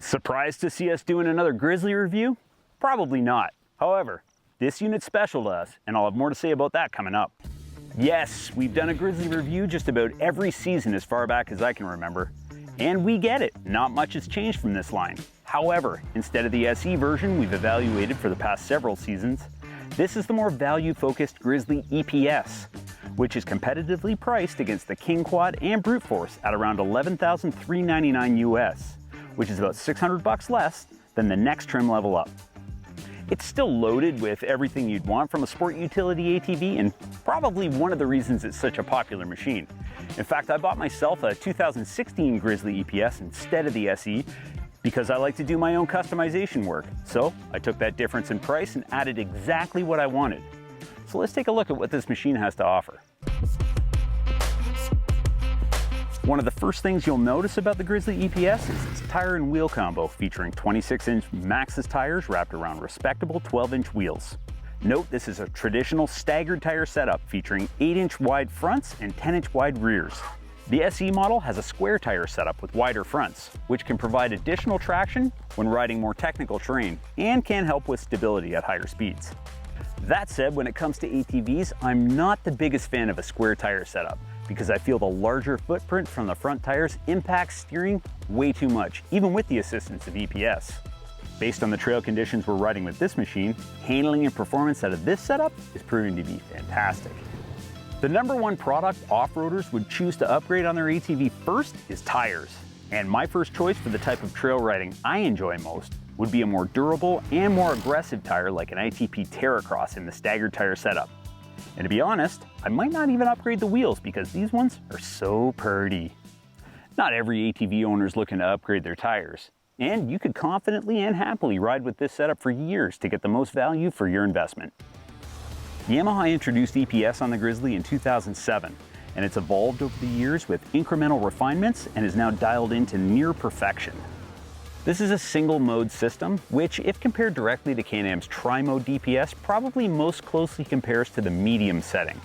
Surprised to see us doing another Grizzly review? Probably not. However, this unit's special to us, and I'll have more to say about that coming up. Yes, we've done a Grizzly review just about every season as far back as I can remember. And we get it, not much has changed from this line. However, instead of the SE version we've evaluated for the past several seasons, this is the more value-focused Grizzly EPS, which is competitively priced against the King Quad and Brute Force at around $11,399 US, which is about 600 bucks less than the next trim level up. It's still loaded with everything you'd want from a sport utility ATV, and probably one of the reasons it's such a popular machine. In fact, I bought myself a 2016 Grizzly EPS instead of the SE because I like to do my own customization work. So I took that difference in price and added exactly what I wanted. So let's take a look at what this machine has to offer. One of the first things you'll notice about the Grizzly EPS is its tire and wheel combo, featuring 26-inch Maxxis tires wrapped around respectable 12-inch wheels. Note this is a traditional staggered tire setup featuring 8-inch wide fronts and 10-inch wide rears. The SE model has a square tire setup with wider fronts, which can provide additional traction when riding more technical terrain and can help with stability at higher speeds. That said, when it comes to ATVs, I'm not the biggest fan of a square tire setup because I feel the larger footprint from the front tires impacts steering way too much, even with the assistance of EPS. Based on the trail conditions we're riding with this machine, handling and performance out of this setup is proving to be fantastic. The number one product off-roaders would choose to upgrade on their ATV first is tires. And my first choice for the type of trail riding I enjoy most would be a more durable and more aggressive tire like an ITP Terracross in the staggered tire setup. And to be honest, I might not even upgrade the wheels because these ones are so purty. Not every ATV owner is looking to upgrade their tires, and you could confidently and happily ride with this setup for years to get the most value for your investment. Yamaha introduced EPS on the Grizzly in 2007, and it's evolved over the years with incremental refinements and is now dialed into near perfection. This is a single mode system, which if compared directly to Can-Am's tri-mode DPS, probably most closely compares to the medium setting.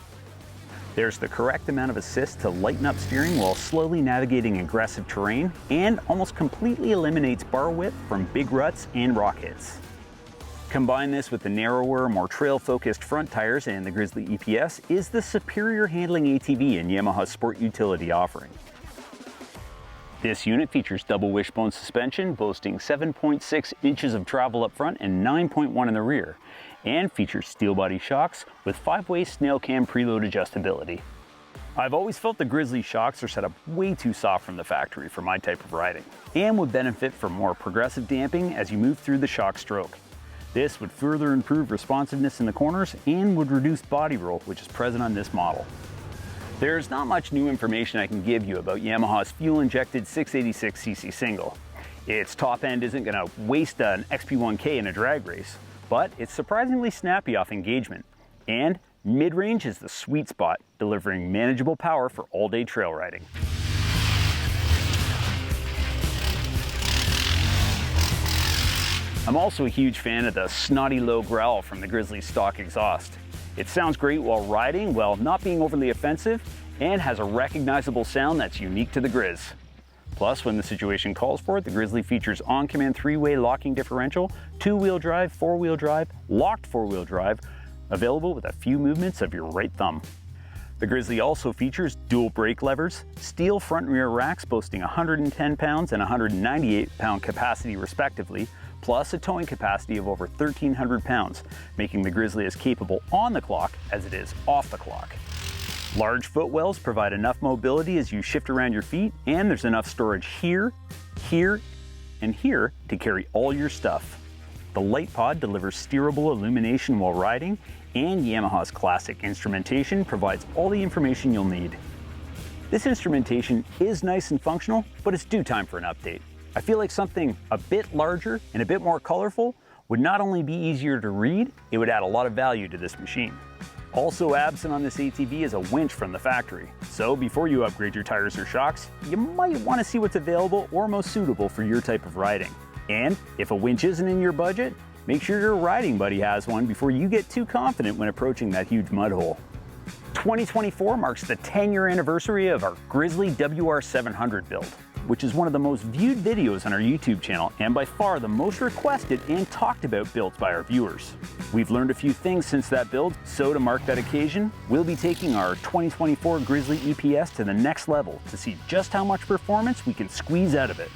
There's the correct amount of assist to lighten up steering while slowly navigating aggressive terrain, and almost completely eliminates bar whip from big ruts and rock hits. Combine this with the narrower, more trail-focused front tires and the Grizzly EPS is the superior handling ATV in Yamaha's sport utility offering. This unit features double wishbone suspension, boasting 7.6 inches of travel up front and 9.1 in the rear, and features steel body shocks with 5-way snail cam preload adjustability. I've always felt the Grizzly shocks are set up way too soft from the factory for my type of riding, and would benefit from more progressive damping as you move through the shock stroke. This would further improve responsiveness in the corners and would reduce body roll, which is present on this model. There's not much new information I can give you about Yamaha's fuel-injected 686cc single. Its top end isn't going to waste an XP1K in a drag race, but it's surprisingly snappy off engagement. And mid-range is the sweet spot, delivering manageable power for all-day trail riding. I'm also a huge fan of the snotty low growl from the Grizzly stock exhaust. It sounds great while riding, while not being overly offensive, and has a recognizable sound that's unique to the Grizz. Plus, when the situation calls for it, the Grizzly features on-command 3-way locking differential, 2-wheel drive, 4-wheel drive, locked 4-wheel drive, available with a few movements of your right thumb. The Grizzly also features dual brake levers, steel front and rear racks boasting 110 pounds and 198 pound capacity respectively, plus a towing capacity of over 1,300 pounds, making the Grizzly as capable on the clock as it is off the clock. Large footwells provide enough mobility as you shift around your feet, and there's enough storage here, here, and here to carry all your stuff. The light pod delivers steerable illumination while riding, and Yamaha's classic instrumentation provides all the information you'll need. This instrumentation is nice and functional, but it's due time for an update. I feel like something a bit larger and a bit more colorful would not only be easier to read, it would add a lot of value to this machine. Also absent on this ATV is a winch from the factory. So before you upgrade your tires or shocks, you might want to see what's available or most suitable for your type of riding. And if a winch isn't in your budget, make sure your riding buddy has one before you get too confident when approaching that huge mud hole. 2024 marks the 10-year anniversary of our Grizzly WR700 build. which is one of the most viewed videos on our YouTube channel and by far the most requested and talked about builds by our viewers. We've learned a few things since that build, so to mark that occasion, we'll be taking our 2024 Grizzly EPS to the next level to see just how much performance we can squeeze out of it.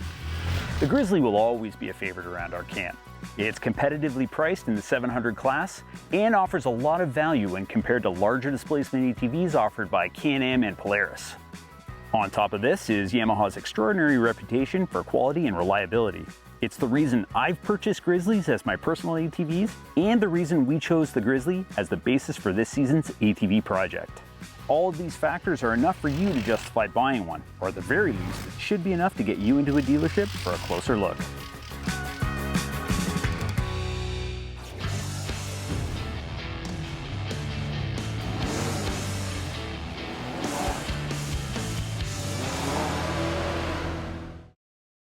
The Grizzly will always be a favorite around our camp. It's competitively priced in the 700 class and offers a lot of value when compared to larger displacement ATVs offered by Can-Am and Polaris. On top of this is Yamaha's extraordinary reputation for quality and reliability. It's the reason I've purchased Grizzlies as my personal ATVs and the reason we chose the Grizzly as the basis for this season's ATV project. All of these factors are enough for you to justify buying one, or at the very least, it should be enough to get you into a dealership for a closer look.